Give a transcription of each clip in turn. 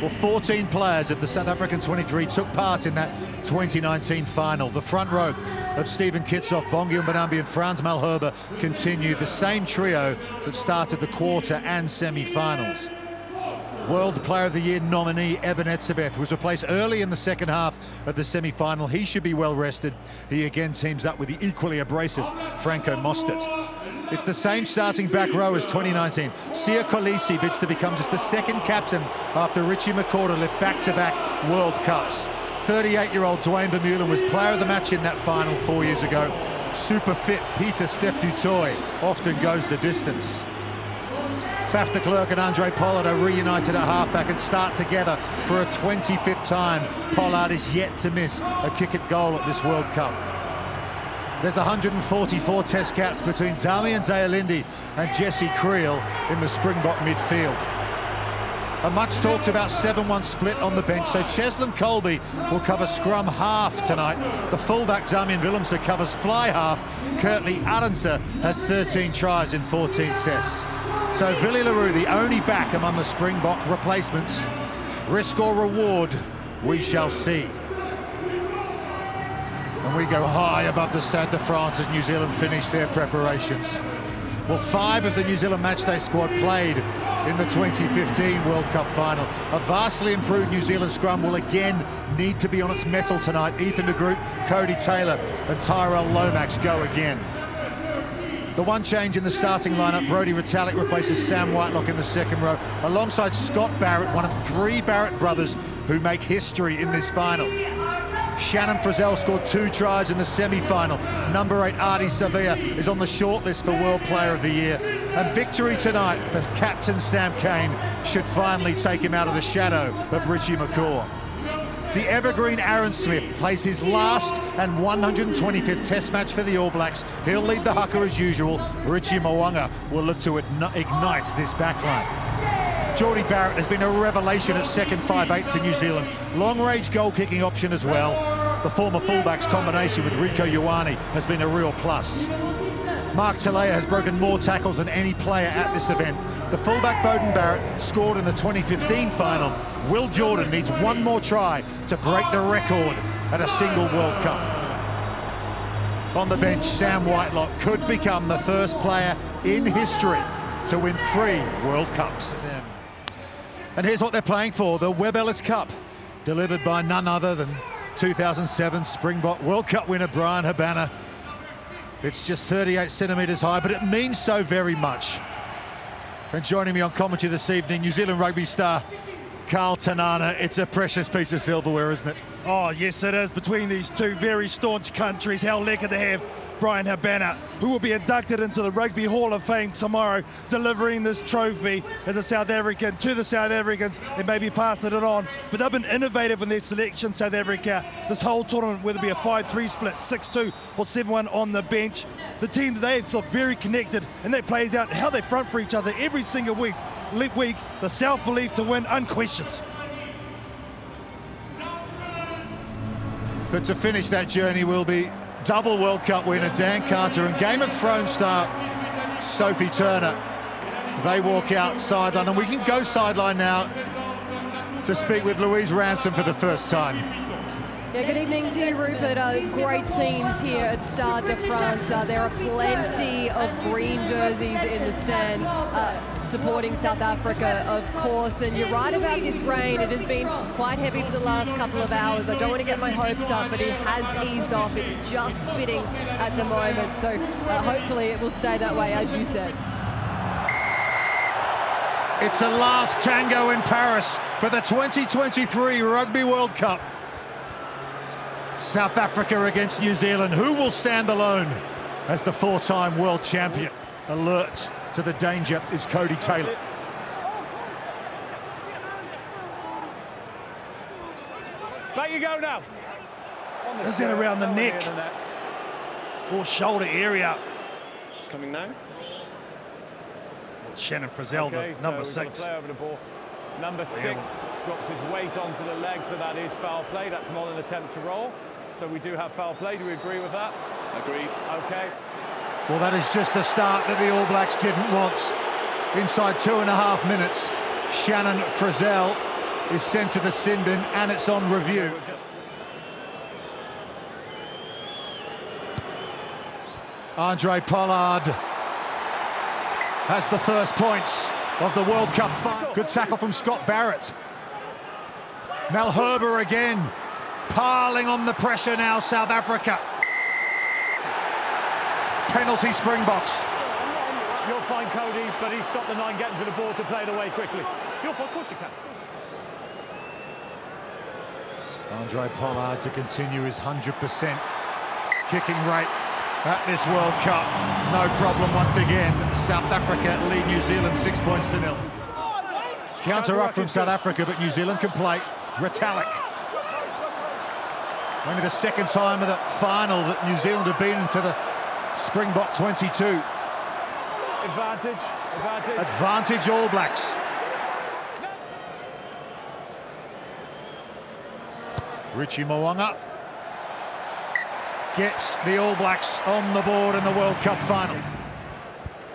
Well, 14 players of the South African 23 took part in that 2019 final. The front row of Stephen Kitsoff, Bongi Mbonambi and Frans Malherbe continued the same trio that started the quarter and semi-finals. World Player of the Year nominee Eben Etzebeth was replaced early in the second half of the semi-final. He should be well rested. He again teams up with the equally abrasive Franco Mostert. It's the same starting back row as 2019. Siya Kolisi bids to become just the second captain after Richie Mo'unga led back-to-back World Cups. 38-year-old Dwayne Vermeulen was player of the match in that final 4 years ago. Super fit Peter Steph du Toit often goes the distance. Faf de Klerk and Andre Pollard are reunited at halfback and start together for a 25th time. Pollard is yet to miss a kick at goal at this World Cup. There's 144 test caps between Damian Zealindi and Jesse Creel in the Springbok midfield. A much talked about 7-1 split on the bench, so Cheslin Kolbe will cover scrum half tonight. The fullback Damian Willemse covers fly half. Kurtley Arendse has 13 tries in 14 tests. So Willie LaRue, the only back among the Springbok replacements. Risk or reward, we shall see. And we go high above the Stade de France as New Zealand finish their preparations. Well, 5 of the New Zealand matchday squad played in the 2015 World Cup final. A vastly improved New Zealand scrum will again need to be on its mettle tonight. Ethan de Groot, Cody Taylor and Tyrel Lomax go again. The one change in the starting lineup, Brodie Retallick replaces Sam Whitelock in the second row, alongside Scott Barrett, one of 3 Barrett brothers who make history in this final. Shannon Frizell scored 2 tries in the semi-final. Number 8, Ardie Savea, is on the shortlist for World Player of the Year. And victory tonight for captain Sam Cane should finally take him out of the shadow of Richie McCaw. The evergreen Aaron Smith plays his last and 125th test match for the All Blacks. He'll lead the hooker as usual. Richie Mo'unga will look to ignite this backline. Jordie Barrett has been a revelation at second 5'8" for New Zealand. Long-range goal-kicking option as well. The former fullbacks combination with Rieko Ioane has been a real plus. Mark Telea has broken more tackles than any player at this event. The fullback Beauden Barrett scored in the 2015 final. Will Jordan needs one more try to break the record at a single World Cup. On the bench, Sam Whitelock could become the first player in history to win 3 World Cups. And here's what they're playing for, the Webb Ellis Cup, delivered by none other than 2007 Springbok World Cup winner Bryan Habana. It's just 38 centimetres high, but it means so very much. And joining me on commentary this evening, New Zealand rugby star Carl Tanana. It's a precious piece of silverware, isn't it? Oh, yes, it is. Between these 2 very staunch countries, how lucky to have Bryan Habana, who will be inducted into the Rugby Hall of Fame tomorrow, delivering this trophy as a South African to the South Africans and maybe passing it on. But they've been innovative in their selection, South Africa, this whole tournament, whether it be a 5-3 split, 6-2 or 7-1 on the bench. The team today is very connected, and that plays out how they front for each other every single week. The self-belief to win, unquestioned. But to finish that journey will be double World Cup winner Dan Carter and Game of Thrones star Sophie Turner. They walk out sideline, and we can go sideline now to speak with Louise Ransom for the first time. Yeah, good evening to you, Rupert. Great scenes here at Stade de France. There are plenty of green jerseys in the stand supporting South Africa, of course. And you're right about this rain. It has been quite heavy for the last couple of hours. I don't want to get my hopes up, but it has eased off. It's just spitting at the moment. So hopefully it will stay that way, as you said. It's a last tango in Paris for the 2023 Rugby World Cup. South Africa against New Zealand. Who will stand alone as the 4-time world champion? Alert to the danger is Cody Taylor. Back you go now. Is that around the neck or shoulder area? Coming now. Shannon Frizell, okay, number so 6. Play over the ball. Number 6 drops his weight onto the leg, so that is foul play. That's not an attempt to roll. So we do have foul play. Do we agree with that? Agreed. Okay. Well, that is just the start that the All Blacks didn't want. Inside 2.5 minutes, Shannon Frizell is sent to the sin bin and it's on review. Handre Pollard has the first points of the World Cup final. Good tackle from Scott Barrett. Malherbe again, piling on the pressure now, South Africa. Penalty Springboks. You'll find Cody, but he's stopped the 9 getting to the ball to play it away quickly. You'll find, of course you can. Handre Pollard to continue his 100% kicking rate at this World Cup. No problem once again. South Africa lead New Zealand 6-0. Counter-up from South Africa, but New Zealand can play. Retallick. Only the second time of the final that New Zealand have been into the Springbok 22. Advantage All Blacks. Richie Mo'unga gets the All Blacks on the board in the World Cup final.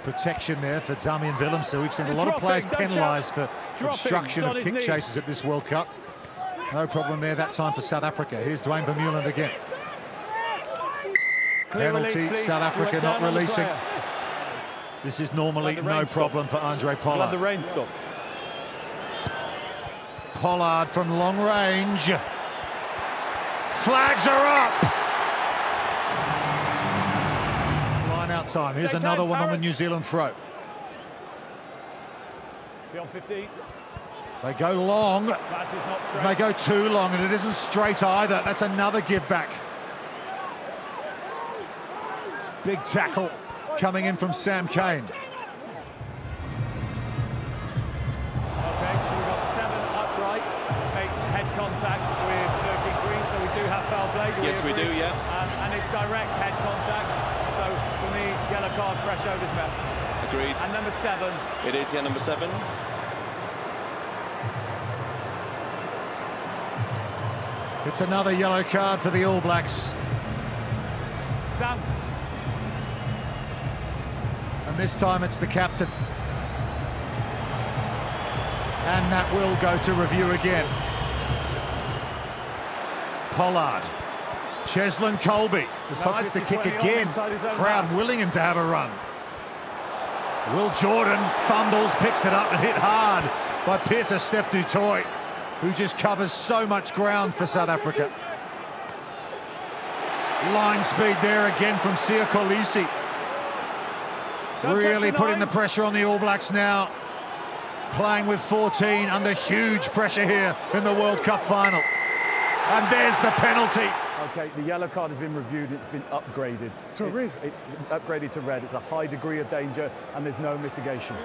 Protection there for Damian Willem, so we've seen a lot of players penalised for obstruction of kick chases at this World Cup. No problem there that time for South Africa. Here's Dwayne Vermeulen again. Penalty, South Africa not releasing. This is normally no problem for Handre Pollard. The rain stopped. Pollard from long range. Flags are up. Line out time. Here's another one on the New Zealand throw. Beyond 15. They go long. That is not straight. They go too long, and it isn't straight either. That's another give back. Big tackle coming in from Sam Cane. Okay, so we've got 7 upright, makes head contact with 13 green, so we do have foul play. Yes, we do, yeah. And it's direct head contact, so for me, yellow card, fresh overs met. Agreed. And number 7. It is, yeah, number 7. It's another yellow card for the All Blacks. Sam. And this time it's the captain. And that will go to review again. Pollard. Cheslin Kolbe decides to kick again. Crowd willing him to have a run. Will Jordan fumbles, picks it up and hit hard by Peter Steph du Toit, who just covers so much ground for South Africa. Line speed there again from Siya Kolisi. Really putting the pressure on the All Blacks now. Playing with 14 under huge pressure here in the World Cup final. And there's the penalty. Okay, the yellow card has been reviewed, it's been upgraded. To red? It's upgraded to red. It's a high degree of danger and there's no mitigation.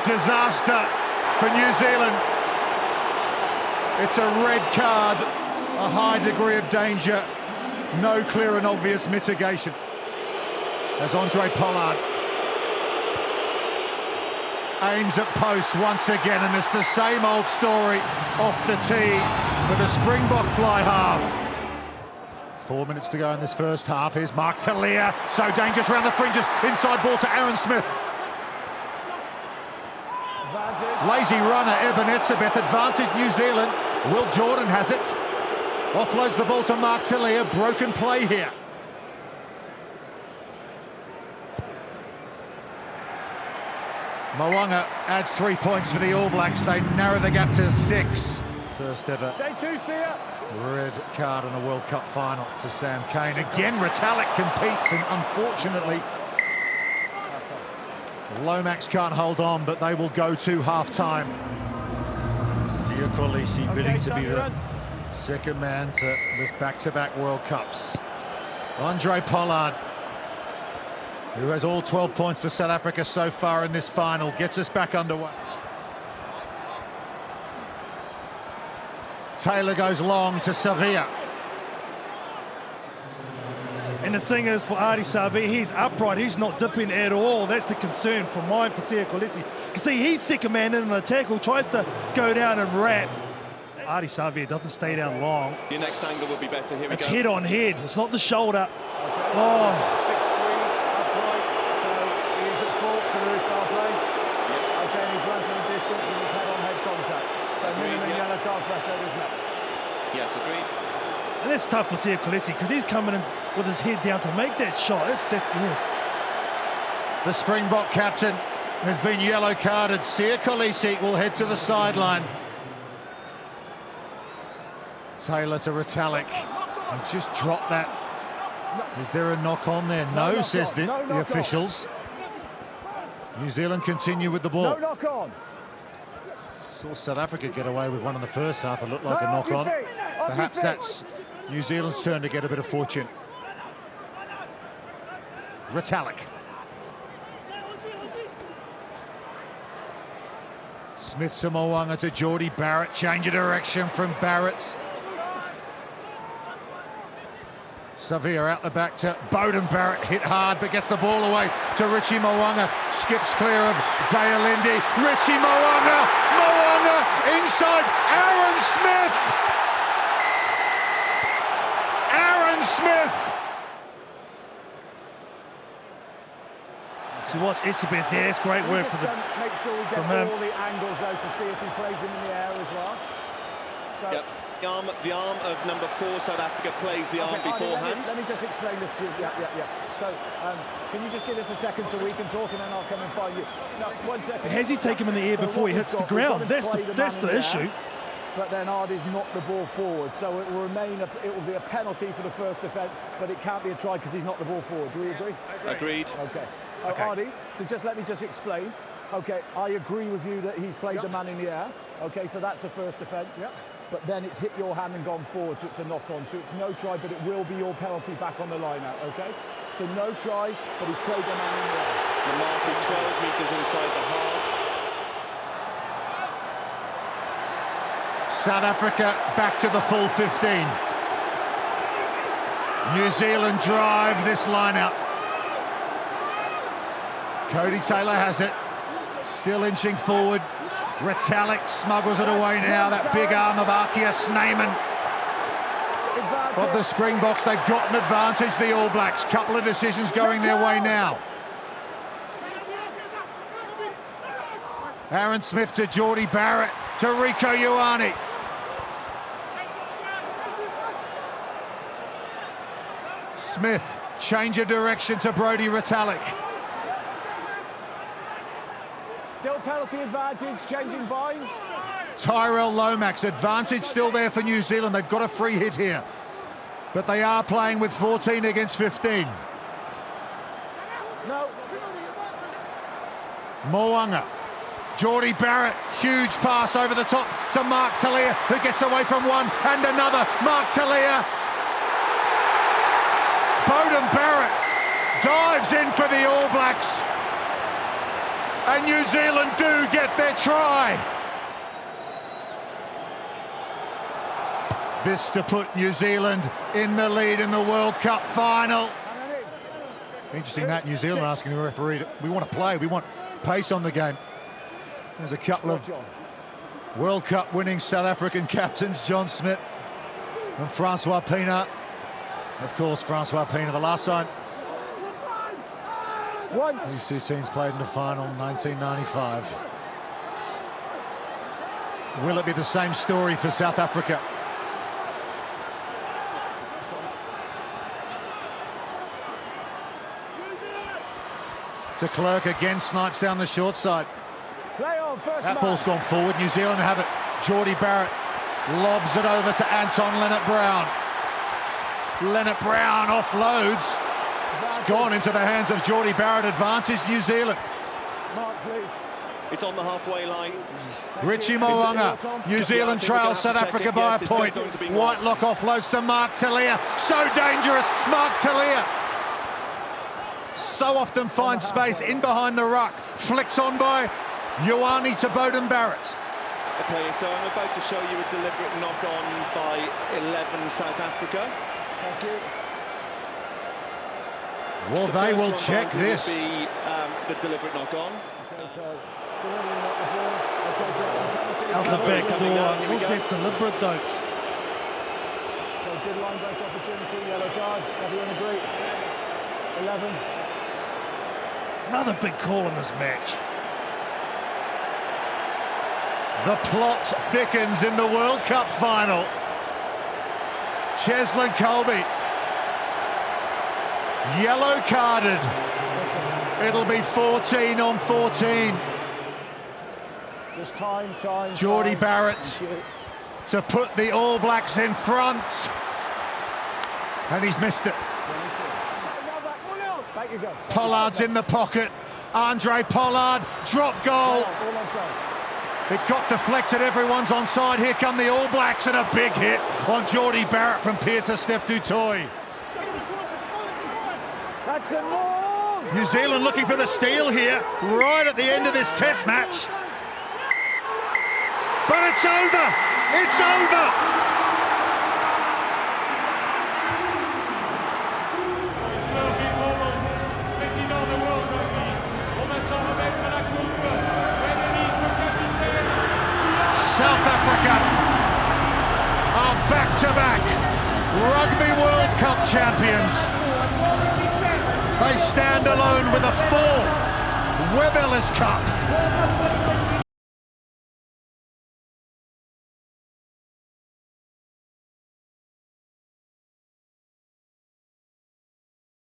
Disaster for New Zealand. It's a red card, a high degree of danger, no clear and obvious mitigation. As Handre Pollard aims at post once again, and it's the same old story off the tee for the Springbok fly half. 4 minutes to go in this first half. Here's Mark Talia, so dangerous around the fringes. Inside ball to Aaron Smith. Lazy runner, Eben Etzebeth, advantage New Zealand. Will Jordan has it. Offloads the ball to Mark Talia. Broken play here. Mo'unga adds 3 points for the All Blacks. They narrow the gap to 6. First ever red card in a World Cup final to Sam Cane. Again, Retallick competes, and unfortunately, Lomax can't hold on, but they will go to half-time. Siya Kolisi bidding to be the second man to lift back-to-back World Cups. Handre Pollard, who has all 12 points for South Africa so far in this final, gets us back underway. Taylor goes long to Savea. And the thing is, for Ardie Savea, he's upright, he's not dipping at all. That's the concern for mine for Siya Kolisi. You can see he's second man in the tackle, tries to go down and wrap. Ardie Savea doesn't stay down long. Your next angle will be better. Here we go. It's head on head, it's not the shoulder. Oh. So there is foul play. Okay, and he's run card threshold is met. Yes, agreed. And that's tough for Siya Kolisi because he's coming in with his head down to make that shot. Yeah. The Springbok captain has been yellow carded. Siya Kolisi will head to the sideline. Taylor to Retallick. And just dropped that. Is there a knock on there? No, says the officials. New Zealand continue with the ball. No knock on. Saw South Africa get away with one in the first half. It looked like a knock on. Perhaps that's New Zealand's turn to get a bit of fortune. Retallick. Smith to Mo'unga to Jordie. Barrett, change of direction from Barrett. Savea out the back to Beauden. Barrett hit hard but gets the ball away to Richie Mo'unga. Skips clear of Deon. Richie Mo'unga. Mo'unga inside. Aaron Smith. Aaron Smith. So watch Etzebeth there. It's great work for the. Make sure we get all the angles though to see if he plays him in the air as well. So, yep. The arm of number 4, South Africa, plays the arm beforehand. Let me just explain this to you. Yeah. So, can you just give us a second so we can talk, and then I'll come and find you. No, 1 second. Has he taken him in the air before he hits the ground? That's the issue. But then Ardie's knocked the ball forward, so it will remain. It will be a penalty for the first offence, but it can't be a try because he's knocked the ball forward. Do we agree? Agreed. Okay. Ardie, so let me explain. Okay, I agree with you that he's played the man in the air. Okay, so that's a first offence. Yep. But then it's hit your hand and gone forward, so it's a knock-on. So it's no try, but it will be your penalty back on the line out, okay? So no try, but he's played the man in the air. The mark is 12 metres inside the half. South Africa back to the full 15. New Zealand drive this line-out. Cody Taylor has it. Still inching forward. Retallick smuggles it away now. That big arm of Arkia Snyman of the Springboks. They've got an advantage, the All Blacks. Couple of decisions going their way now. Aaron Smith to Jordie. Barrett to Rico Ioane. Smith, change of direction to Brodie Retallick. Still penalty advantage, changing binds. Tyrel Lomax, advantage still there for New Zealand. They've got a free hit here. But they are playing with 14 against 15. No. Mo'unga. Jordie Barrett, huge pass over the top to Mark Talia, who gets away from one and another. Mark Talia. Beauden Barrett dives in for the All Blacks. And New Zealand do get their try. This to put New Zealand in the lead in the World Cup final. Interesting that New Zealand asking the referee, we want to play, we want pace on the game. There's a couple of World Cup winning South African captains, John Smith and Francois Pienaar. Of course, Francois Pienaar, the last time these two teams played in the final, 1995. Will it be the same story for South Africa? To Clerk again, snipes down the short side. Play on, that ball's gone forward. New Zealand have it. Jordie Barrett lobs it over to Anton Lienert-Brown. Lienert-Brown offloads. It's gone into the hands of Jordie Barrett. Advantage New Zealand. Mark, please. It's on the halfway line. Richie Mo'unga. New Zealand trails South Africa by a point. Whitelock offloads to Mark Talia. So dangerous, Mark Talia. So often finds space in behind the ruck. Flicks on by Ioane to Beauden Barrett. Okay, so I'm about to show you a deliberate knock-on by 11 South Africa. Thank you. Well, they will check this. Be, the deliberate knock-on. Okay, so deliberately knock the ball. Okay, so that's a penalty. Out the back door. Was that deliberate though? So good line break opportunity. Yellow card. Everyone agree? 11. Another big call in this match. The plot thickens in the World Cup final. Cheslin Kolbe, yellow carded. It'll be 14 on 14. Just time. Jordie Barrett to put the All Blacks in front. And he's missed it. Back you go. Pollard's in the pocket. Handre Pollard, drop goal. All onside. It got deflected, everyone's onside. Here come the All Blacks and a big hit on Jordie Barrett from Peter Steph Dutoy. That's a ball! New Zealand looking for the steal here, right at the end of this test match. But it's over! It's over! South Africa are back-to-back Rugby World Cup champions. They stand alone with a fourth Webb Ellis Cup.